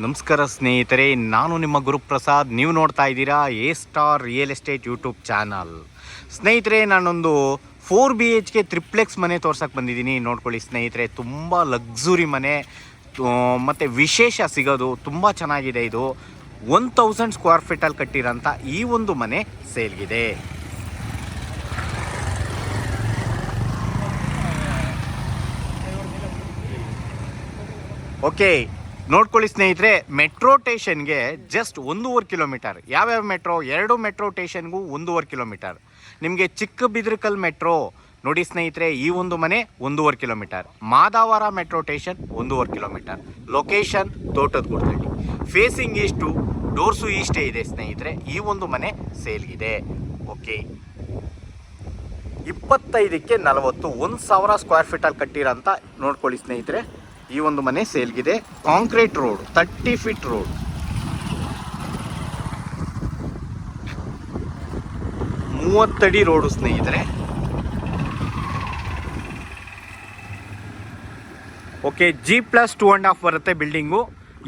ನಮಸ್ಕಾರ ಸ್ನೇಹಿತರೆ, ನಾನು ನಿಮ್ಮ ಗುರುಪ್ರಸಾದ್. ನೀವು ನೋಡ್ತಾ ಇದ್ದೀರಾ A star real estate YouTube channel. ಸ್ನೇಹಿತರೆ, ನಾನೊಂದು 4 BHK ತ್ರಿಪ್ಲೆಕ್ಸ್ ಮನೆ ತೋರ್ಸಕ್ಕೆ ಬಂದಿದ್ದೀನಿ. ನೋಡ್ಕೊಳ್ಳಿ ಸ್ನೇಹಿತರೆ, ತುಂಬ ಲಕ್ಸುರಿ ಮನೆ ಮತ್ತು ವಿಶೇಷ ಸಿಗೋದು ತುಂಬ ಚೆನ್ನಾಗಿದೆ. ಇದು 1000 ಸ್ಕ್ವೇರ್ ಫೀಟಲ್ಲಿ ಕಟ್ಟಿರೋಂಥ ಈ ಒಂದು ಮನೆ ಸೇಲ್ಗಿದೆ. ಓಕೆ, ನೋಡ್ಕೊಳ್ಳಿ ಸ್ನೇಹಿತರೆ, ಮೆಟ್ರೋ ಸ್ಟೇಷನ್ಗೆ ಜಸ್ಟ್ 1.5 ಕಿಲೋಮೀಟರ್. ಯಾವ್ಯಾವ ಮೆಟ್ರೋ? 2 ಮೆಟ್ರೋ ಸ್ಟೇಷನ್ಗೂ 1.5 ಕಿಲೋಮೀಟರ್. ನಿಮಗೆ ಚಿಕ್ಕಬಿದ್ರಕಲ್ ಮೆಟ್ರೋ ನೋಡಿ ಸ್ನೇಹಿತರೆ, ಈ ಒಂದು ಮನೆ 1.5 kilometre. Madavara metro station 1.5 kilometre. Location Thotada Gudtalli. Facing east, doors ಈಸ್ಟೇ ಇದೆ ಸ್ನೇಹಿತರೆ. ಈ ಒಂದು ಮನೆ ಸೇಲ್ಗಿದೆ. ಓಕೆ, 25ಕ್ಕೆ 40, 1000 ಸ್ಕ್ವೇರ್ ಫೀಟಲ್ಲಿ ಕಟ್ಟಿರೋಂಥ ನೋಡ್ಕೊಳ್ಳಿ ಸ್ನೇಹಿತರೆ, ಈ ಒಂದು ಮನೆ ಸೇಲ್ಗಿದೆ. Concrete road, 30 feet road. ಮೂವತ್ತಡಿ ರೋಡು ಸ್ನೇಹಿತರೆ. ಓಕೆ, G+2.5 ಬರುತ್ತೆ ಬಿಲ್ಡಿಂಗು.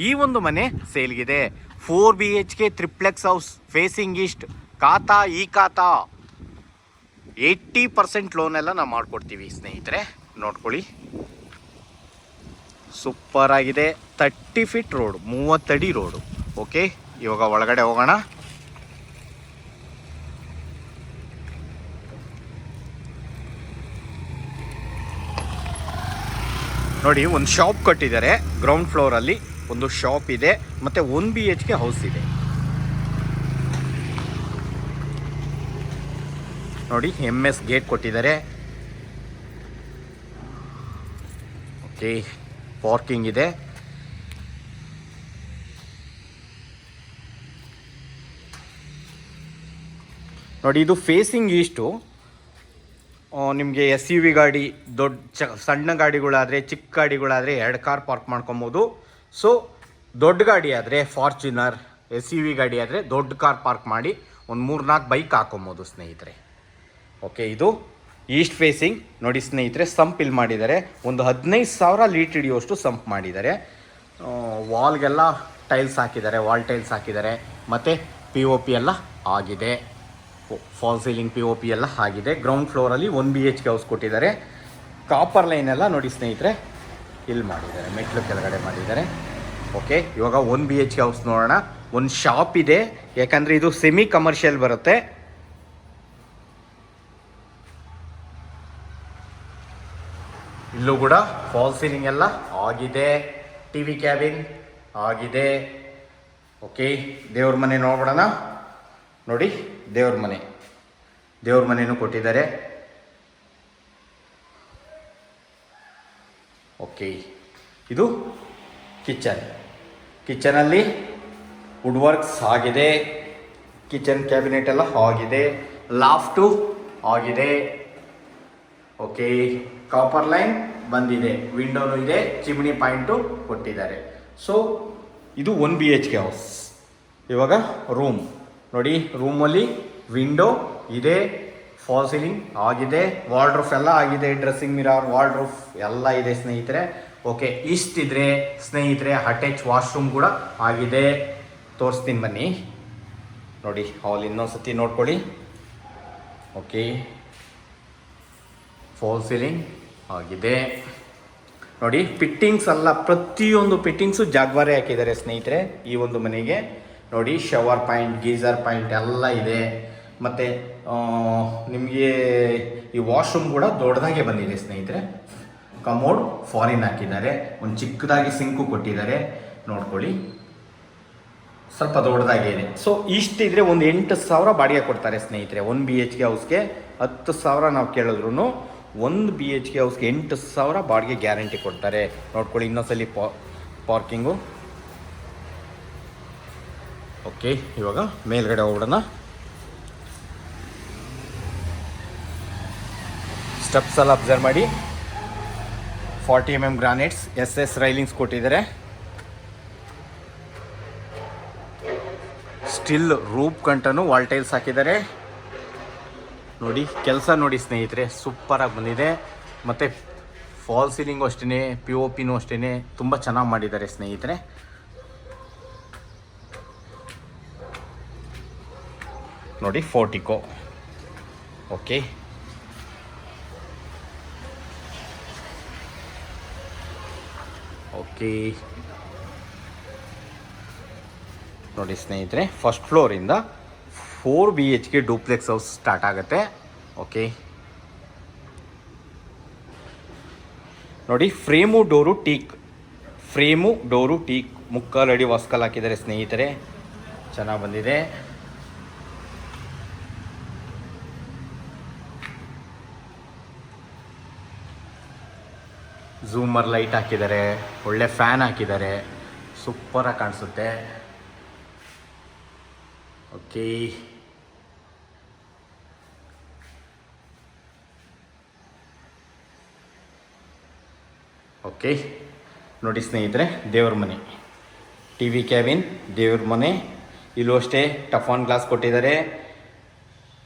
ಈ ಒಂದು ಮನೆ ಸೇಲ್ಗಿದೆ. 4 BHK triplex house, facing east. Khata ಈ ಖಾತಾ 80% ಲೋನ್ ಎಲ್ಲ ನಾವು ಮಾಡಿಕೊಡ್ತೀವಿ ಸ್ನೇಹಿತರೆ. ನೋಡ್ಕೊಳ್ಳಿ, ಸೂಪರ್ ಆಗಿದೆ. 30 ಫೀಟ್ ರೋಡ್, 30 ಅಡಿ ರೋಡು. ಓಕೆ, ಇವಾಗ ಒಳಗಡೆ ಹೋಗೋಣ. ನೋಡಿ, ಒಂದು ಶಾಪ್ ಕಟ್ಟಿದ್ದಾರೆ. ಗ್ರೌಂಡ್ ಫ್ಲೋರಲ್ಲಿ ಒಂದು ಶಾಪ್ ಇದೆ, ಮತ್ತು 1 BHK ಹೌಸ್ ಇದೆ. ನೋಡಿ, MS ಗೇಟ್ ಕೊಟ್ಟಿದ್ದಾರೆ. ಓಕೆ, ಪಾರ್ಕಿಂಗ್ ಇದೆ. ನೋಡಿ, ಇದು ಫೇಸಿಂಗ್ ಈಸ್ಟು. ನಿಮಗೆ SUV ಗಾಡಿ, ಸಣ್ಣ ಗಾಡಿಗಳಾದರೆ, ಚಿಕ್ಕ ಗಾಡಿಗಳಾದರೆ 2 ಕಾರ್ ಪಾರ್ಕ್ ಮಾಡ್ಕೊಬೋದು. ಸೊ ದೊಡ್ಡ ಗಾಡಿ ಆದರೆ ಫಾರ್ಚುನರ್, SUV ಗಾಡಿ ಆದರೆ ದೊಡ್ಡ ಕಾರ್ ಪಾರ್ಕ್ ಮಾಡಿ ಒಂದು 3-4 ಬೈಕ್ ಹಾಕೊಬೋದು ಸ್ನೇಹಿತರೆ. ಓಕೆ, ಇದು ಈಸ್ಟ್ ಫೇಸಿಂಗ್. ನೋಡಿ ಸ್ನೇಹಿತರೆ, ಸಂಪ್ ಇಲ್ಲಿ ಮಾಡಿದ್ದಾರೆ. ಒಂದು 15,000 ಲೀಟ್ ಹಿಡಿಯುವಷ್ಟು ಸಂಪ್ ಮಾಡಿದ್ದಾರೆ. ವಾಲ್ಗೆಲ್ಲ ಟೈಲ್ಸ್ ಹಾಕಿದ್ದಾರೆ, ವಾಲ್ ಟೈಲ್ಸ್ ಹಾಕಿದ್ದಾರೆ. ಮತ್ತು POP ಎಲ್ಲ ಆಗಿದೆ. ಫಾಲ್ ಸೀಲಿಂಗ್ POP ಎಲ್ಲ ಆಗಿದೆ. ಗ್ರೌಂಡ್ ಫ್ಲೋರಲ್ಲಿ 1 BHK ಹೌಸ್ ಕೊಟ್ಟಿದ್ದಾರೆ. ಕಾಪರ್ ಲೈನ್ ಎಲ್ಲ ನೋಡಿ ಸ್ನೇಹಿತರೆ, ಇಲ್ಲಿ ಮಾಡಿದ್ದಾರೆ, ಮೆಟ್ಲು ಕೆಳಗಡೆ ಮಾಡಿದ್ದಾರೆ. ಓಕೆ, ಇವಾಗ 1 BHK ಹೌಸ್ ನೋಡೋಣ. ಒಂದು ಶಾಪ್ ಇದೆ, ಯಾಕಂದರೆ ಇದು ಸೆಮಿ ಕಮರ್ಷಿಯಲ್ ಬರುತ್ತೆ. ಇಲ್ಲೂ ಕೂಡ ಫಾಲ್ ಸೀಲಿಂಗ್ ಎಲ್ಲ ಆಗಿದೆ. TV ಕ್ಯಾಬಿನ್ ಆಗಿದೆ. ಓಕೆ, ದೇವ್ರ ಮನೆ ನೋಡೋಣ. ನೋಡಿ, ದೇವ್ರ ಮನೆಯೂ ಕೊಟ್ಟಿದ್ದಾರೆ. ಓಕೆ, ಇದು ಕಿಚನಲ್ಲಿ ವುಡ್ ವರ್ಕ್ಸ್ ಆಗಿದೆ. ಕಿಚನ್ ಕ್ಯಾಬಿನೆಟ್ ಎಲ್ಲ ಆಗಿದೆ. ಲಾಫ್ಟು ಆಗಿದೆ. ಓಕೆ, ಕಾಪರ್ ಲೈನ್ ಬಂದಿದೆ, ವಿಂಡೋನು ಇದೆ, ಚಿಮ್ನಿ ಪಾಯಿಂಟು ಕೊಟ್ಟಿದ್ದಾರೆ. ಸೊ ಇದು 1 BHK ಹೌಸ್. ಇವಾಗ ರೂಮ್ ನೋಡಿ, ರೂಮಲ್ಲಿ ವಿಂಡೋ ಇದೆ, ಫಾಲ್ ಸೀಲಿಂಗ್ ಆಗಿದೆ, ವಾರ್ಡ್ರೂಫ್ ಎಲ್ಲ ಆಗಿದೆ, ಡ್ರೆಸ್ಸಿಂಗ್ ಮಿರರ್, ವಾರ್ಡ್ರೂಫ್ ಎಲ್ಲ ಇದೆ ಸ್ನೇಹಿತರೆ. ಓಕೆ, ಇಷ್ಟಿದ್ರೆ ಸ್ನೇಹಿತರೆ ಅಟ್ಯಾಚ್ ವಾಶ್ರೂಮ್ ಕೂಡ ಆಗಿದೆ. ತೋರಿಸ್ತೀನಿ ಬನ್ನಿ. ನೋಡಿ, ಹಾಲ್ ಇನ್ನೊಂದ್ಸತಿ ನೋಡ್ಕೊಳ್ಳಿ. ಓಕೆ, ಫಾಲ್ ಸೀಲಿಂಗ್ ಆಗಿದೆ. ನೋಡಿ, ಫಿಟ್ಟಿಂಗ್ಸ್ ಎಲ್ಲ ಪ್ರತಿಯೊಂದು ಫಿಟ್ಟಿಂಗ್ಸು ಜಾಗ್ವಾರೆ ಹಾಕಿದ್ದಾರೆ ಸ್ನೇಹಿತರೆ ಈ ಒಂದು ಮನೆಗೆ. ನೋಡಿ, ಶವರ್ ಪಾಯಿಂಟ್, ಗೀಸರ್ ಪಾಯಿಂಟ್ ಎಲ್ಲ ಇದೆ. ಮತ್ತು ನಿಮಗೆ ಈ ವಾಶ್ರೂಮ್ ಕೂಡ ದೊಡ್ಡದಾಗೆ ಬಂದಿದೆ ಸ್ನೇಹಿತರೆ. ಕಮೋಡ್ ಫಾರಿನ್ ಹಾಕಿದ್ದಾರೆ. ಒಂದು ಚಿಕ್ಕದಾಗಿ ಸಿಂಕು ಕೊಟ್ಟಿದ್ದಾರೆ. ನೋಡ್ಕೊಳ್ಳಿ, ಸ್ವಲ್ಪ ದೊಡ್ಡದಾಗಿ ಇದೆ. ಸೊ ಇಷ್ಟಿದ್ರೆ ಒಂದು 8,000 ಬಾಡಿಗೆ ಕೊಡ್ತಾರೆ ಸ್ನೇಹಿತರೆ. 1 BHK ಹೌಸ್ಗೆ 10,000 ನಾವು ಕೇಳಿದ್ರು 1 BHK ಹೌಸ್ಗೆ 8,000 ಬಾಡಿಗೆ ಗ್ಯಾರಂಟಿ ಕೊಡ್ತಾರೆ. ನೋಡ್ಕೊಳ್ಳಿ, ಇನ್ನೊಂದ್ಸಲಿ ಪಾರ್ಕಿಂಗು. ಓಕೆ, ಇವಾಗ ಮೇಲ್ಗಡೆ ಹೋಗೋಣ. ಸ್ಟೆಪ್ಸ್ ಎಲ್ಲ ಅಬ್ಸರ್ವ್ ಮಾಡಿ. 40 mm ಗ್ರಾನೈಟ್ಸ್, SS ರೈಲಿಂಗ್ಸ್ ಕೊಟ್ಟಿದ್ದಾರೆ. ಸ್ಟಿಲ್ ರೂಪ್ ಕಂಟನು ವಾಲ್ ಟೈಲ್ಸ್ ಹಾಕಿದ್ದಾರೆ. ನೋಡಿ, ಕೆಲಸ ನೋಡಿ ಸ್ನೇಹಿತರೆ, ಸೂಪರಾಗಿ ಬಂದಿದೆ. ಮತ್ತು ಫಾಲ್ ಸೀಲಿಂಗು ಅಷ್ಟೇ, POPನೂ ಅಷ್ಟೇ ತುಂಬ ಚೆನ್ನಾಗಿ ಮಾಡಿದ್ದಾರೆ ಸ್ನೇಹಿತರೆ. ನೋಡಿ ಫೋರ್ಟಿಕೋ. ಓಕೆ, ಓಕೆ ನೋಡಿ ಸ್ನೇಹಿತರೆ, ಫಸ್ಟ್ ಫ್ಲೋರಿಂದ 4 BHK ಡೂಪ್ಲೆಕ್ಸ್ ಹೌಸ್ ಸ್ಟಾರ್ಟ್ ಆಗುತ್ತೆ. ಓಕೆ ನೋಡಿ, ಫ್ರೇಮು ಡೋರು ಟೀಕ್ ಮುಕ್ಕಾಲಡಿ ವಾಸ್ಕಲ್ ಹಾಕಿದ್ದಾರೆ ಸ್ನೇಹಿತರೆ, ಚೆನ್ನಾಗಿ ಬಂದಿದೆ. ಝೂಮರ್ ಲೈಟ್ ಹಾಕಿದ್ದಾರೆ, ಒಳ್ಳೆ ಫ್ಯಾನ್ ಹಾಕಿದ್ದಾರೆ, ಸೂಪರಾಗಿ ಕಾಣಿಸುತ್ತೆ. ಓಕೆ, ಓಕೆ ನೋಡಿ ಸ್ನೇಹಿತರೆ, ದೇವ್ರ ಮನೆ, ಟಿ ವಿ ಕ್ಯಾಬಿನ್, ದೇವ್ರ ಮನೆ. ಇಲ್ಲೂ ಅಷ್ಟೇ ಟಫಾನ್ ಗ್ಲಾಸ್ ಕೊಟ್ಟಿದ್ದಾರೆ.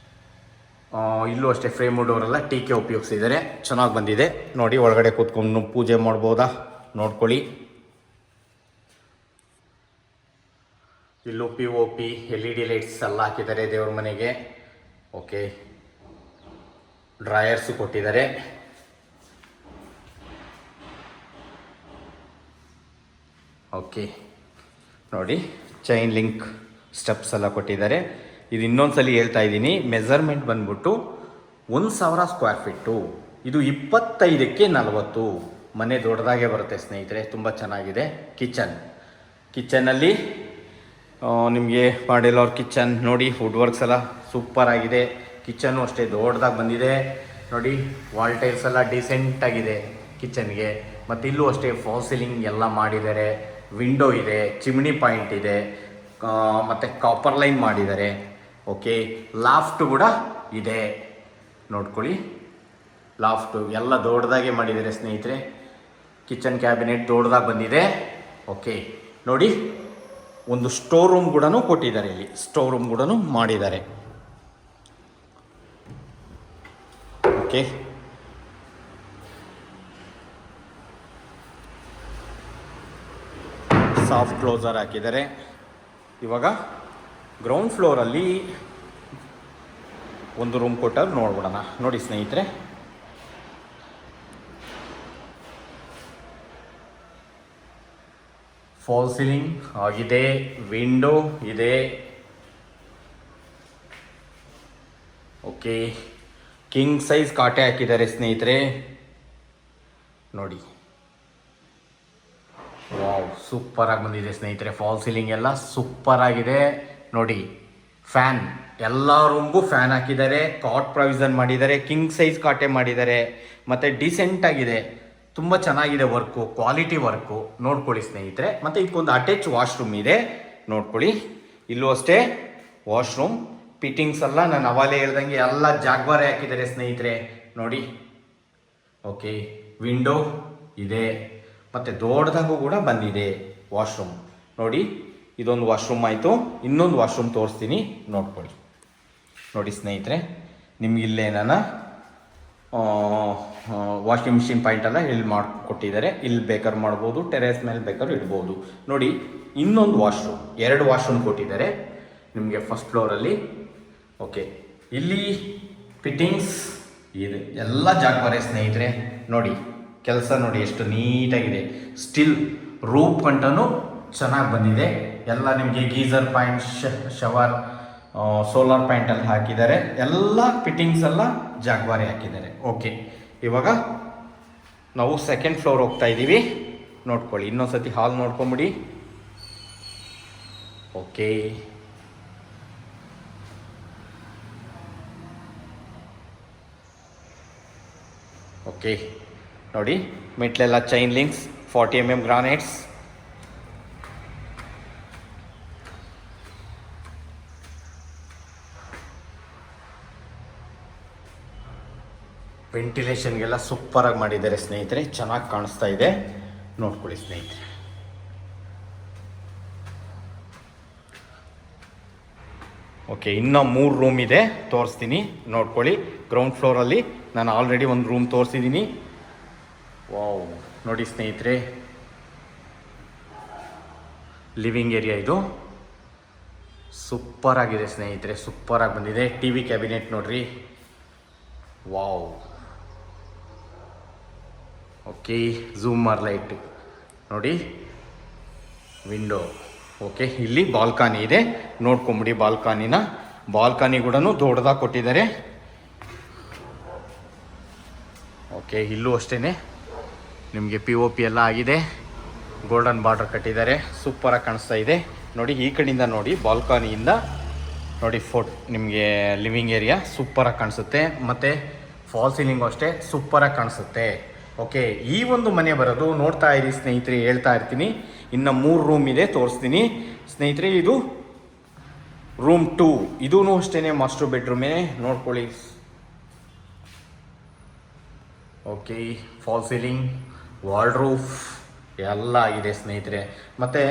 ಇಲ್ಲೂ ಅಷ್ಟೇ ಫ್ರೇಮು ಡೋರೆಲ್ಲ ಟೀಕೆ ಉಪಯೋಗಿಸಿದ್ದಾರೆ, ಚೆನ್ನಾಗಿ ಬಂದಿದೆ. ನೋಡಿ, ಒಳಗಡೆ ಕೂತ್ಕೊಂಡು ಪೂಜೆ ಮಾಡ್ಬೋದಾ ನೋಡ್ಕೊಳ್ಳಿ. ಇಲ್ಲೂ POP LED ಲೈಟ್ಸ್ ಎಲ್ಲ ಹಾಕಿದ್ದಾರೆ ದೇವ್ರ ಮನೆಗೆ. ಓಕೆ, ಡ್ರಾಯರ್ಸು ಕೊಟ್ಟಿದ್ದಾರೆ. ಓಕೆ ನೋಡಿ, ಚೈನ್ ಲಿಂಕ್ ಸ್ಟೆಪ್ಸ್ ಎಲ್ಲ ಕೊಟ್ಟಿದ್ದಾರೆ. ಇದು ಇನ್ನೊಂದ್ಸಲಿ ಹೇಳ್ತಾ ಇದ್ದೀನಿ, ಮೆಜರ್ಮೆಂಟ್ ಬಂದ್ಬಿಟ್ಟು 1000 ಸ್ಕ್ವೇರ್ ಫೀಟು. ಇದು 25ಕ್ಕೆ 40. ಮನೆ ದೊಡ್ಡದಾಗೆ ಬರುತ್ತೆ ಸ್ನೇಹಿತರೆ, ತುಂಬ ಚೆನ್ನಾಗಿದೆ. ಕಿಚನಲ್ಲಿ ನಿಮಗೆ ಮಾಡಿಲ್ಲವ್ರ ಕಿಚನ್ ನೋಡಿ, ವುಡ್ ವರ್ಕ್ಸ್ ಎಲ್ಲ ಸೂಪರ್ ಆಗಿದೆ. ಕಿಚನ್ನು ಅಷ್ಟೇ ದೊಡ್ಡದಾಗಿ ಬಂದಿದೆ ನೋಡಿ. ವಾಲ್ ಟೈಲ್ಸ್ ಎಲ್ಲ ಡಿಸೆಂಟಾಗಿದೆ ಕಿಚನ್ಗೆ. ಮತ್ತು ಇಲ್ಲೂ ಅಷ್ಟೇ ಫಾಲ್ ಸೀಲಿಂಗ್ ಎಲ್ಲ ಮಾಡಿದ್ದಾರೆ. ವಿಂಡೋ ಇದೆ, ಚಿಮ್ನಿ ಪಾಯಿಂಟ್ ಇದೆ, ಮತ್ತು ಕಾಪರ್ ಲೈನ್ ಮಾಡಿದ್ದಾರೆ. ಓಕೆ, ಲಾಫ್ಟ್ ಕೂಡ ಇದೆ ನೋಡ್ಕೊಳ್ಳಿ. ಲಾಫ್ಟು ಎಲ್ಲ ದೊಡ್ಡದಾಗೆ ಮಾಡಿದ್ದಾರೆ ಸ್ನೇಹಿತರೆ. ಕಿಚನ್ ಕ್ಯಾಬಿನೆಟ್ ದೊಡ್ಡದಾಗಿ ಬಂದಿದೆ. ಓಕೆ ನೋಡಿ, ಒಂದು ಸ್ಟೋರ್ ರೂಮ್ ಕೂಡ ಕೊಟ್ಟಿದ್ದಾರೆ. ಇಲ್ಲಿ ಸ್ಟೋರ್ ರೂಮ್ ಕೂಡ ಮಾಡಿದ್ದಾರೆ. ಓಕೆ, ಸಾಫ್ಟ್ ಕ್ಲೋಸರ್ ಹಾಕಿದ್ದಾರೆ. ಇವಾಗ ಗ್ರೌಂಡ್ ಫ್ಲೋರಲ್ಲಿ ಒಂದು ರೂಮ್ ಕೊಟ್ಟರು, ನೋಡ್ಬಿಡೋಣ. ನೋಡಿ ಸ್ನೇಹಿತರೆ, ಫಾಲ್ ಸೀಲಿಂಗ್ ಆಗಿದೆ, ವಿಂಡೋ ಇದೆ. ಓಕೆ, ಕಿಂಗ್ ಸೈಜ್ ಕಾಟೆ ಹಾಕಿದ್ದಾರೆ ಸ್ನೇಹಿತರೆ ನೋಡಿ. ವಾವ್, ಸೂಪರಾಗಿ ಬಂದಿದೆ ಸ್ನೇಹಿತರೆ. ಫಾಲ್ ಸೀಲಿಂಗ್ ಎಲ್ಲ ಸೂಪರ್ ಆಗಿದೆ ನೋಡಿ. ಫ್ಯಾನ್, ಎಲ್ಲ ರೂಮ್ಗೂ ಫ್ಯಾನ್ ಹಾಕಿದ್ದಾರೆ. ಕಾಟ್ ಪ್ರಾವಿಷನ್ ಮಾಡಿದ್ದಾರೆ, ಕಿಂಗ್ ಸೈಜ್ ಕಾಟೆ ಮಾಡಿದ್ದಾರೆ. ಮತ್ತು ಡಿಸೆಂಟ್ ಆಗಿದೆ, ತುಂಬ ಚೆನ್ನಾಗಿದೆ ವರ್ಕು, ಕ್ವಾಲಿಟಿ ವರ್ಕು. ನೋಡ್ಕೊಳ್ಳಿ ಸ್ನೇಹಿತರೆ. ಮತ್ತು ಇದಕ್ಕೊಂದು ಅಟ್ಯಾಚ್ ವಾಶ್ರೂಮ್ ಇದೆ ನೋಡ್ಕೊಳ್ಳಿ. ಇಲ್ಲೂ ಅಷ್ಟೇ ವಾಶ್ರೂಮ್ ಫಿಟ್ಟಿಂಗ್ಸ್ ಎಲ್ಲ ನಾನು ಅವಾಗಲೇ ಹೇಳ್ದಂಗೆ ಎಲ್ಲ ಜಾಗ್ವಾರೆ ಹಾಕಿದ್ದಾರೆ ಸ್ನೇಹಿತರೆ ನೋಡಿ. ಓಕೆ, ವಿಂಡೋ ಇದೆ, ಮತ್ತು ದೊಡ್ಡದಾಗೂ ಕೂಡ ಬಂದಿದೆ ವಾಶ್ರೂಮ್ ನೋಡಿ. ಇದೊಂದು ವಾಶ್ರೂಮ್ ಆಯಿತು. ಇನ್ನೊಂದು ವಾಶ್ರೂಮ್ ತೋರಿಸ್ತೀನಿ ನೋಡ್ಕೊಳ್ಳಿ. ನೋಡಿ ಸ್ನೇಹಿತರೆ, ನಿಮ್ಗೆ ಇಲ್ಲೇ ನಾನು ವಾಷಿಂಗ್ ಮಿಷಿನ್ ಪಾಯಿಂಟೆಲ್ಲ ಇಲ್ಲಿ ಮಾಡಿಕೊಟ್ಟಿದ್ದಾರೆ. ಇಲ್ಲಿ ಬೇಕಾದ್ರೆ ಮಾಡ್ಬೋದು, ಟೆರೇಸ್ ಮೇಲೆ ಬೇಕಾದ್ರೂ ಇಡ್ಬೋದು ನೋಡಿ. ಇನ್ನೊಂದು ವಾಶ್ರೂಮ್, 2 ವಾಶ್ರೂಮ್ ಕೊಟ್ಟಿದ್ದಾರೆ ನಿಮಗೆ ಫಸ್ಟ್ ಫ್ಲೋರಲ್ಲಿ. ಓಕೆ, ಇಲ್ಲಿ ಫಿಟ್ಟಿಂಗ್ಸ್ ಇದೆ, ಎಲ್ಲ ಜಾಗ್ವಾರೆ ಸ್ನೇಹಿತರೆ ನೋಡಿ. ಕೆಲಸ ನೋಡಿ ಎಷ್ಟು ನೀಟಾಗಿದೆ. ಸ್ಟಿಲ್ ರೂಪ್ ಗಂಟನೂ ಚೆನ್ನಾಗಿ ಬಂದಿದೆ. ಎಲ್ಲ ನಿಮಗೆ ಗೀಸರ್ ಪಾಯಿಂಟ್, ಶವರ್, ಸೋಲಾರ್ ಪಾಯಿಂಟಲ್ಲಿ ಹಾಕಿದ್ದಾರೆ. ಎಲ್ಲ ಫಿಟ್ಟಿಂಗ್ಸ್ ಎಲ್ಲ ಜಾಗ್ವಾರೆ ಹಾಕಿದ್ದಾರೆ. ಓಕೆ, ಇವಾಗ ನಾವು ಸೆಕೆಂಡ್ ಫ್ಲೋರ್ ಹೋಗ್ತಾ ಇದ್ದೀವಿ ನೋಡ್ಕೊಳ್ಳಿ. ಇನ್ನೊಂದ್ಸತಿ ಹಾಲ್ ನೋಡ್ಕೊಂಬಿಡಿ. ಓಕೆ, ಓಕೆ ನೋಡಿ, ಮೆಟ್ಲೆಲ್ಲ ಚೈನ್ ಲಿಂಕ್ಸ್, 40 mm ಗ್ರಾನೈಟ್ಸ್. ವೆಂಟಿಲೇಷನ್ಗೆಲ್ಲ ಸೂಪರಾಗಿ ಮಾಡಿದ್ದಾರೆ ಸ್ನೇಹಿತರೆ, ಚೆನ್ನಾಗಿ ಕಾಣಿಸ್ತಾ ಇದೆ ನೋಡ್ಕೊಳ್ಳಿ ಸ್ನೇಹಿತರೆ. ಓಕೆ, ಇನ್ನೂ 3 ರೂಮ್ ಇದೆ, ತೋರಿಸ್ತೀನಿ ನೋಡ್ಕೊಳ್ಳಿ. ಗ್ರೌಂಡ್ ಫ್ಲೋರಲ್ಲಿ ನಾನು ಆಲ್ರೆಡಿ ಒಂದು ರೂಮ್ ತೋರಿಸಿದ್ದೀನಿ. ವಾವ್, ನೋಡಿ ಸ್ನೇಹಿತರೆ, ಲಿವಿಂಗ್ ಏರಿಯಾ ಇದು. ಸೂಪರ್ ಆಗಿದೆ ಸ್ನೇಹಿತರೆ, ಸೂಪರಾಗಿ ಬಂದಿದೆ. ಟಿ ವಿ ಕ್ಯಾಬಿನೆಟ್ ನೋಡ್ರಿ, ವಾವ್. ಓಕೆ, ಝೂಮರ್ ಲೈಟ್ ನೋಡಿ, ವಿಂಡೋ. ಓಕೆ, ಇಲ್ಲಿ ಬಾಲ್ಕನಿ ಇದೆ, ನೋಡ್ಕೊಂಬಿಡಿ ಬಾಲ್ಕನಿ ಕೂಡ ದೊಡ್ಡದಾಗಿ ಕೊಟ್ಟಿದ್ದಾರೆ. ಓಕೆ, ಇಲ್ಲೂ ಅಷ್ಟೇ ನಿಮಗೆ POP ಎಲ್ಲ ಆಗಿದೆ, ಗೋಲ್ಡನ್ ಬಾರ್ಡರ್ ಕಟ್ಟಿದ್ದಾರೆ, ಸೂಪರಾಗಿ ಕಾಣಿಸ್ತಾ ಇದೆ ನೋಡಿ. ಈ ಕಡೆಯಿಂದ ನೋಡಿ, ಬಾಲ್ಕನಿಯಿಂದ ನೋಡಿ ನಿಮಗೆ ಲಿವಿಂಗ್ ಏರಿಯಾ ಸೂಪರಾಗಿ ಕಾಣಿಸುತ್ತೆ. ಮತ್ತು ಫಾಲ್ ಸೀಲಿಂಗು ಅಷ್ಟೇ ಸೂಪರಾಗಿ ಕಾಣಿಸುತ್ತೆ. ಓಕೆ, ಈ ಒಂದು ಮನೆ ಬರೋದು ನೋಡ್ತಾ ಇರಿ ಸ್ನೇಹಿತರೆ, ಹೇಳ್ತಾ ಇರ್ತೀನಿ. ಇನ್ನು 3 ರೂಮ್ ಇದೆ, ತೋರಿಸ್ತೀನಿ ಸ್ನೇಹಿತರೆ. ಇದು ರೂಮ್ 2, ಇದೂ ಅಷ್ಟೇ ಮಾಸ್ಟರ್ ಬೆಡ್ರೂಮೇ, ನೋಡ್ಕೊಳ್ಳಿ. ಓಕೆ, ಫಾಲ್ ಸೀಲಿಂಗ್, ವಾಲ್ಡ್ರೂಫ್ ಎಲ್ಲ ಆಗಿದೆ ಸ್ನೇಹಿತರೆ. ಮತ್ತು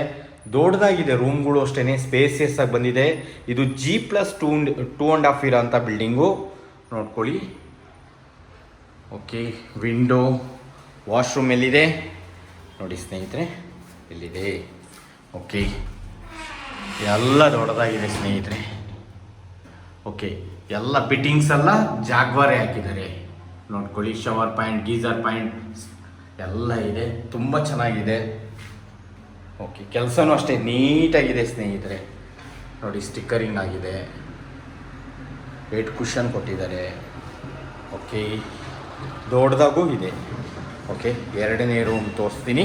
ದೊಡ್ಡದಾಗಿದೆ ರೂಮ್ಗಳು ಅಷ್ಟೇ, ಸ್ಪೇಸಿಯಸ್ ಆಗಿ ಬಂದಿದೆ. ಇದು G+2.5 ಇರೋ ಅಂಥ ಬಿಲ್ಡಿಂಗು, ನೋಡ್ಕೊಳ್ಳಿ. ಓಕೆ, ವಿಂಡೋ, ವಾಶ್ರೂಮ್ ಎಲ್ಲಿದೆ ನೋಡಿ ಸ್ನೇಹಿತರೆ, ಎಲ್ಲಿದೆ. ಓಕೆ, ಎಲ್ಲ ದೊಡ್ಡದಾಗಿದೆ ಸ್ನೇಹಿತರೆ. ಓಕೆ, ಎಲ್ಲ ಫಿಟ್ಟಿಂಗ್ಸ್ ಎಲ್ಲ ಜಾಗ್ವಾರೆ ಹಾಕಿದ್ದಾರೆ, ನೋಡ್ಕೊಳ್ಳಿ. ಶವರ್ ಪಾಯಿಂಟ್, ಗೀಸರ್ ಪಾಯಿಂಟ್ ಎಲ್ಲ ಇದೆ, ತುಂಬ ಚೆನ್ನಾಗಿದೆ. ಓಕೆ, ಕೆಲಸನೂ ಅಷ್ಟೇ ನೀಟಾಗಿದೆ ಸ್ನೇಹಿತರೆ ನೋಡಿ. ಸ್ಟಿಕ್ಕರಿಂಗ್ ಆಗಿದೆ, 8 ಕುಷನ್ ಕೊಟ್ಟಿದ್ದಾರೆ. ಓಕೆ, ದೊಡ್ಡದಾಗೂ ಇದೆ. ಓಕೆ, 2ನೇ ರೂಮ್ ತೋರಿಸ್ತೀನಿ.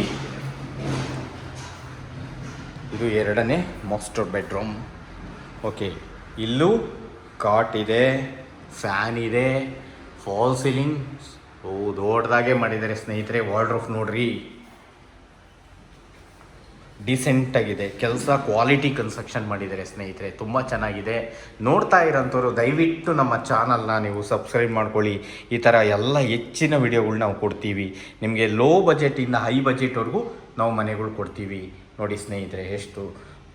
ಇದು 2ನೇ ಮಾಸ್ಟರ್ ಬೆಡ್ರೂಮ್. ಓಕೆ, ಇಲ್ಲೂ ಕಾಟ್ ಇದೆ, ಫ್ಯಾನ್ ಇದೆ, ಫಾಲ್ ಸೀಲಿಂಗ್ ದೊಡ್ಡದಾಗೆ ಮಾಡಿದ್ದಾರೆ ಸ್ನೇಹಿತರೆ. ವಾರ್ಡ್ರೋಬ್ ನೋಡ್ರಿ, ಡಿಸೆಂಟ್ ಆಗಿದೆ ಕೆಲಸ, ಕ್ವಾಲಿಟಿ ಕನ್ಸ್ಟ್ರಕ್ಷನ್ ಮಾಡಿದ್ದಾರೆ ಸ್ನೇಹಿತರೆ, ತುಂಬ ಚೆನ್ನಾಗಿದೆ. ನೋಡ್ತಾ ಇರೋಂಥವ್ರು ದಯವಿಟ್ಟು ನಮ್ಮ ಚಾನಲ್ನ ನೀವು ಸಬ್ಸ್ಕ್ರೈಬ್ ಮಾಡ್ಕೊಳ್ಳಿ. ಈ ಥರ ಎಲ್ಲ ಹೆಚ್ಚಿನ ವಿಡಿಯೋಗಳು ನಾವು ಕೊಡ್ತೀವಿ ನಿಮಗೆ. ಲೋ ಬಜೆಟಿಂದ ಹೈ ಬಜೆಟ್ವರೆಗೂ ನಾವು ಮನೆಗಳು ಕೊಡ್ತೀವಿ. ನೋಡಿ ಸ್ನೇಹಿತರೆ, ಎಷ್ಟು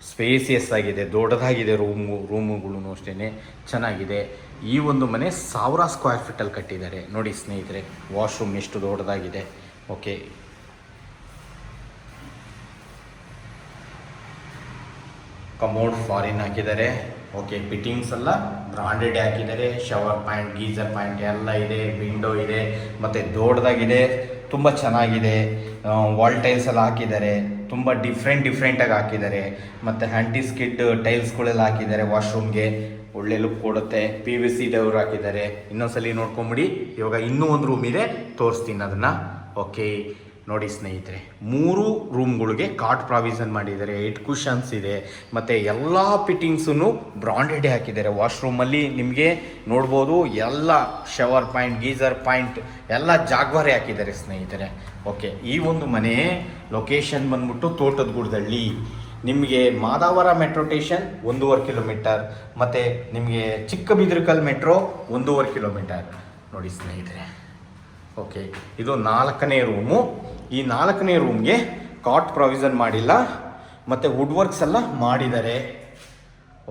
ಸ್ಪೇಸಿಯಸ್ ಆಗಿದೆ, ದೊಡ್ಡದಾಗಿದೆ. ರೂಮುಗಳು ಅಷ್ಟೇ ಚೆನ್ನಾಗಿದೆ. ಈ ಒಂದು ಮನೆ 1000 ಸ್ಕ್ವೇರ್ ಫೀಟಲ್ಲಿ ಕಟ್ಟಿದ್ದಾರೆ ನೋಡಿ ಸ್ನೇಹಿತರೆ. ವಾಶ್ರೂಮ್ ಎಷ್ಟು ದೊಡ್ಡದಾಗಿದೆ. ಓಕೆ, ಕಮೋಡ್ ಫಾರಿನ್ ಹಾಕಿದ್ದಾರೆ. ಓಕೆ, ಫಿಟ್ಟಿಂಗ್ಸ್ ಎಲ್ಲ ಬ್ರಾಂಡೆಡ್ ಹಾಕಿದ್ದಾರೆ. ಶವರ್ ಪಾಯಿಂಟ್, ಗೀಸರ್ ಪಾಯಿಂಟ್ ಎಲ್ಲ ಇದೆ, ವಿಂಡೋ ಇದೆ, ಮತ್ತು ದೊಡ್ಡದಾಗಿದೆ, ತುಂಬ ಚೆನ್ನಾಗಿದೆ. ವಾಲ್ ಟೈಲ್ಸ್ ಎಲ್ಲ ಹಾಕಿದ್ದಾರೆ, ತುಂಬ ಡಿಫ್ರೆಂಟಾಗಿ ಹಾಕಿದ್ದಾರೆ. ಮತ್ತು ಆ್ಯಂಟಿ ಸ್ಕಿಡ್ ಟೈಲ್ಸ್ಗಳೆಲ್ಲ ಹಾಕಿದ್ದಾರೆ. ವಾಶ್ರೂಮ್ಗೆ ಒಳ್ಳೆ ಲುಕ್ ಕೊಡುತ್ತೆ. PVC ಡೋರ್ ಹಾಕಿದ್ದಾರೆ. ಇನ್ನೊಂದ್ಸಲಿ ನೋಡ್ಕೊಂಬಿಡಿ. ಇವಾಗ ಇನ್ನೂ ಒಂದು ರೂಮ್ ಇದೆ, ತೋರಿಸ್ತೀನಿ ಅದನ್ನು. ಓಕೆ, ನೋಡಿ ಸ್ನೇಹಿತರೆ, 3 ರೂಮ್ಗಳಿಗೆ ಕಾಟ್ ಪ್ರಾವಿಷನ್ ಮಾಡಿದ್ದಾರೆ. 8 ಕುಷನ್ಸ್ ಇದೆ, ಮತ್ತು ಎಲ್ಲ ಫಿಟ್ಟಿಂಗ್ಸನ್ನು ಬ್ರಾಂಡೆಡೇ ಹಾಕಿದ್ದಾರೆ. ವಾಶ್ರೂಮಲ್ಲಿ ನಿಮಗೆ ನೋಡ್ಬೋದು, ಎಲ್ಲ ಶವರ್ ಪಾಯಿಂಟ್, ಗೀಸರ್ ಪಾಯಿಂಟ್ ಎಲ್ಲ ಜಾಗ್ವಾರೆ ಹಾಕಿದ್ದಾರೆ ಸ್ನೇಹಿತರೆ. ಓಕೆ, ಈ ಒಂದು ಮನೆ ಲೊಕೇಶನ್ ಬಂದ್ಬಿಟ್ಟು ತೋಟದಗುಡದಳ್ಳಿ. ನಿಮಗೆ ಮಾದಾವರ ಮೆಟ್ರೋ ಸ್ಟೇಷನ್ 1.5 ಕಿಲೋಮೀಟರ್, ಮತ್ತು ನಿಮಗೆ ಚಿಕ್ಕಬಿದ್ರಕಲ್ ಮೆಟ್ರೋ 1.5 ಕಿಲೋಮೀಟರ್ ನೋಡಿ ಸ್ನೇಹಿತರೆ. ಓಕೆ, ಇದು 4ನೇ ರೂಮು. ಈ 4ನೇ ರೂಮ್ಗೆ ಕಾಟ್ ಪ್ರಾವಿಷನ್ ಮಾಡಿಲ್ಲ, ಮತ್ತು ವುಡ್ ವರ್ಕ್ಸ್ ಎಲ್ಲ ಮಾಡಿದ್ದಾರೆ.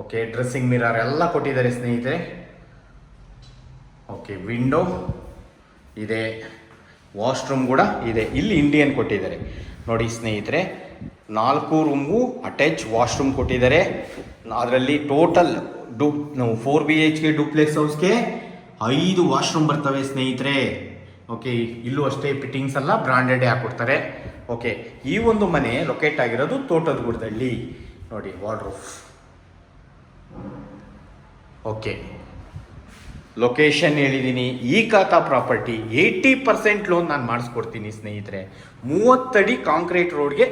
ಓಕೆ, ಡ್ರೆಸ್ಸಿಂಗ್ ಮಿರರ್ ಎಲ್ಲ ಕೊಟ್ಟಿದ್ದಾರೆ ಸ್ನೇಹಿತರೆ. ಓಕೆ, ವಿಂಡೋ ಇದೆ, ವಾಶ್ರೂಮ್ ಕೂಡ ಇದೆ. ಇಲ್ಲಿ ಇಂಡಿಯನ್ ಕೊಟ್ಟಿದ್ದಾರೆ ನೋಡಿ ಸ್ನೇಹಿತರೆ. 4 ರೂಮ್ಗೂ ಅಟ್ಯಾಚ್ ವಾಶ್ರೂಮ್ ಕೊಟ್ಟಿದ್ದಾರೆ. ಅದರಲ್ಲಿ ಟೋಟಲ್ 4 BHK ಡೂಪ್ಲೆಕ್ಸ್ ಹೌಸ್ಗೆ 5 ವಾಶ್ರೂಮ್ ಬರ್ತವೆ ಸ್ನೇಹಿತರೆ. ಓಕೆ, ಇಲ್ಲೂ ಅಷ್ಟೇ ಫಿಟ್ಟಿಂಗ್ಸ್ ಎಲ್ಲ ಬ್ರಾಂಡೆಡೇ ಹಾಕ್ಕೊಡ್ತಾರೆ. ಓಕೆ, ಈ ಒಂದು ಮನೆ ಲೊಕೇಟ್ ಆಗಿರೋದು ತೋಟದಗುಡದಲ್ಲಿ ನೋಡಿ. ವಾರ್ಡ್ರೋಬ್. ಓಕೆ, ಲೊಕೇಶನ್ ಹೇಳಿದ್ದೀನಿ. ಈ ಖಾತಾ ಪ್ರಾಪರ್ಟಿ 80% ಲೋನ್ ನಾನು ಮಾಡಿಸ್ಕೊಡ್ತೀನಿ ಸ್ನೇಹಿತರೆ. 30 ಅಡಿ ಕಾಂಕ್ರೀಟ್ ರೋಡ್ಗೆ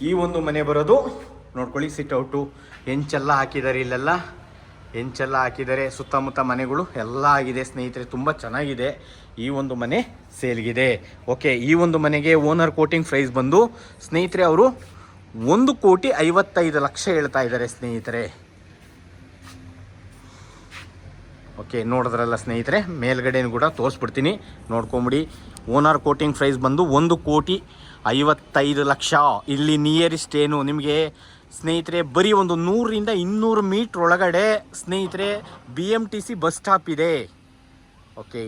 ಈ ಒಂದು ಮನೆ ಬರೋದು. ನೋಡ್ಕೊಳ್ಳಿ, ಸಿಟ್ಔಟು ಹೆಂಚೆಲ್ಲ ಹಾಕಿದ್ದಾರೆ, ಇಲ್ಲೆಲ್ಲ ಹೆಂಚೆಲ್ಲ ಹಾಕಿದ್ದಾರೆ. ಸುತ್ತಮುತ್ತ ಮನೆಗಳು ಎಲ್ಲ ಆಗಿದೆ ಸ್ನೇಹಿತರೆ, ತುಂಬ ಚೆನ್ನಾಗಿದೆ. ಈ ಒಂದು ಮನೆ ಸೇಲ್ಗಿದೆ. ಓಕೆ, ಈ ಒಂದು ಮನೆಗೆ ಓನರ್ ಕೋಟಿಂಗ್ ಪ್ರೈಸ್ ಬಂದು ಸ್ನೇಹಿತರೆ ಅವರು 1,55,00,000 ಹೇಳ್ತಾ ಇದ್ದಾರೆ ಸ್ನೇಹಿತರೆ. ಓಕೆ, ನೋಡಿದ್ರಲ್ಲ ಸ್ನೇಹಿತರೆ, ಮೇಲ್ಗಡೆ ಕೂಡ ತೋರಿಸ್ಬಿಡ್ತೀನಿ, ನೋಡ್ಕೊಂಬಿಡಿ. ಓನರ್ ಕೋಟಿಂಗ್ ಪ್ರೈಸ್ ಬಂದು 1,55,00,000. ಇಲ್ಲಿ ನಿಯರೆಸ್ಟ್ ಏನು ನಿಮಗೆ ಸ್ನೇಹಿತರೆ, ಬರೀ ಒಂದು 100ರಿಂದ 200 ಮೀಟ್ರ್ ಒಳಗಡೆ ಸ್ನೇಹಿತರೆ BMTC ಬಸ್ ಸ್ಟಾಪ್ ಇದೆ. ಓಕೆ,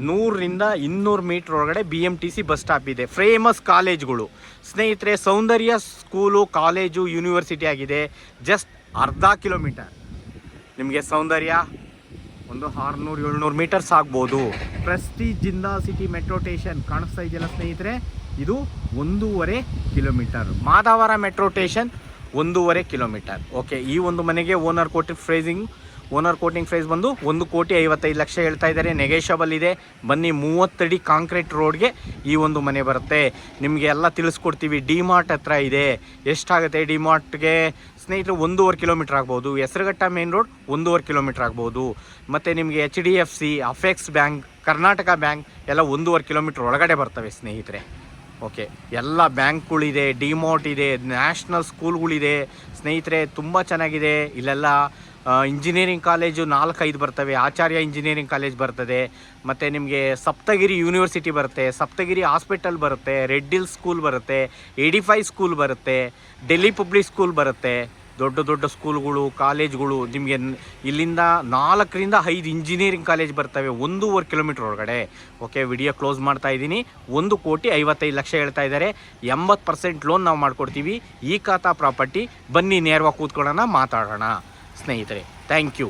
100ರಿಂದ 200 ಮೀಟ್ರ್ ಒಳಗಡೆ BMTC ಬಸ್ ಸ್ಟಾಪ್ ಇದೆ. ಫೇಮಸ್ ಕಾಲೇಜ್ಗಳು ಸ್ನೇಹಿತರೆ, ಸೌಂದರ್ಯ ಸ್ಕೂಲು, ಕಾಲೇಜು, ಯೂನಿವರ್ಸಿಟಿ ಆಗಿದೆ. ಜಸ್ಟ್ ಅರ್ಧ ಕಿಲೋಮೀಟರ್ ನಿಮಗೆ ಸೌಂದರ್ಯ ಒಂದು 600-700 ಮೀಟರ್ಸ್ ಆಗ್ಬೋದು. ಪ್ರೆಸ್ಟೀಜ್ ಜಿಂದಾ ಸಿಟಿ ಮೆಟ್ರೋ ಸ್ಟೇಷನ್ ಕಾಣಿಸ್ತಾ ಇದೆಯಲ್ಲ ಸ್ನೇಹಿತರೆ, ಇದು 1.5 kilometre. Madavara metro station 1.5 kilometre. Okay, ಈ ಒಂದು ಮನೆಗೆ ಓನರ್ ಕೋಟಿಂಗ್ ಪ್ರೈಸ್ ಬಂದು 1,55,00,000 ಹೇಳ್ತಾ ಇದ್ದಾರೆ. ನೆಗೆಷಬಲ್ ಇದೆ. ಬನ್ನಿ, 30 ಅಡಿ ಕಾಂಕ್ರೀಟ್ ರೋಡ್ಗೆ ಈ ಒಂದು ಮನೆ ಬರುತ್ತೆ. ನಿಮಗೆ ಎಲ್ಲ ತಿಳಿಸ್ಕೊಡ್ತೀವಿ. ಡಿಮಾರ್ಟ್ ಹತ್ರ ಇದೆ. ಎಷ್ಟಾಗುತ್ತೆ ಡಿಮಾರ್ಟ್ಗೆ ಸ್ನೇಹಿತರೆ? 1.5 ಕಿಲೋಮೀಟರ್ ಆಗ್ಬೋದು. ಹೆಸರುಘಟ್ಟ ಮೇನ್ ರೋಡ್ 1.5 ಕಿಲೋಮೀಟರ್ ಆಗ್ಬೋದು. ಮತ್ತು ನಿಮಗೆ HDFC, ಅಫೆಕ್ಸ್ ಬ್ಯಾಂಕ್, ಕರ್ನಾಟಕ ಬ್ಯಾಂಕ್ ಎಲ್ಲ 1.5 ಕಿಲೋಮೀಟರ್ ಒಳಗಡೆ ಬರ್ತವೆ ಸ್ನೇಹಿತರೆ. ಓಕೆ, ಎಲ್ಲ ಬ್ಯಾಂಕ್ಗಳಿದೆ, ಡಿಮಾರ್ಟ್ ಇದೆ, ನ್ಯಾಷನಲ್ ಸ್ಕೂಲ್ಗಳಿದೆ ಸ್ನೇಹಿತರೆ. ತುಂಬ ಚೆನ್ನಾಗಿದೆ. ಇಲ್ಲೆಲ್ಲ ಇಂಜಿನಿಯರಿಂಗ್ ಕಾಲೇಜು 4-5 ಬರ್ತವೆ. ಆಚಾರ್ಯ ಇಂಜಿನಿಯರಿಂಗ್ ಕಾಲೇಜ್ ಬರ್ತದೆ. ಮತ್ತು ನಿಮಗೆ ಸಪ್ತಗಿರಿ ಯೂನಿವರ್ಸಿಟಿ ಬರುತ್ತೆ, ಸಪ್ತಗಿರಿ ಹಾಸ್ಪಿಟಲ್ ಬರುತ್ತೆ, ರೆಡ್ ಹಿಲ್ ಸ್ಕೂಲ್ ಬರುತ್ತೆ, 85 ಸ್ಕೂಲ್ ಬರುತ್ತೆ, ಡೆಲ್ಲಿ ಪಬ್ಲಿಕ್ ಸ್ಕೂಲ್ ಬರುತ್ತೆ. ದೊಡ್ಡ ದೊಡ್ಡ ಸ್ಕೂಲ್ಗಳು, ಕಾಲೇಜ್ಗಳು ನಿಮಗೆ ಇಲ್ಲಿಂದ 4ರಿಂದ 5 ಇಂಜಿನಿಯರಿಂಗ್ ಕಾಲೇಜ್ ಬರ್ತವೆ 1.5 ಕಿಲೋಮೀಟರ್ ಒಳಗಡೆ. ಓಕೆ, ವಿಡಿಯೋ ಕ್ಲೋಸ್ ಮಾಡ್ತಾ ಇದ್ದೀನಿ. 1,55,00,000 ಹೇಳ್ತಾ ಇದ್ದಾರೆ. 80% ಲೋನ್ ನಾವು ಮಾಡಿಕೊಡ್ತೀವಿ. ಈ ಖಾತಾ ಪ್ರಾಪರ್ಟಿ. ಬನ್ನಿ ನೇರವಾಗಿ ಕೂತ್ಕೊಳ್ಳೋಣ, ಮಾತಾಡೋಣ ಸ್ನೇಹಿತರೆ. Thank you.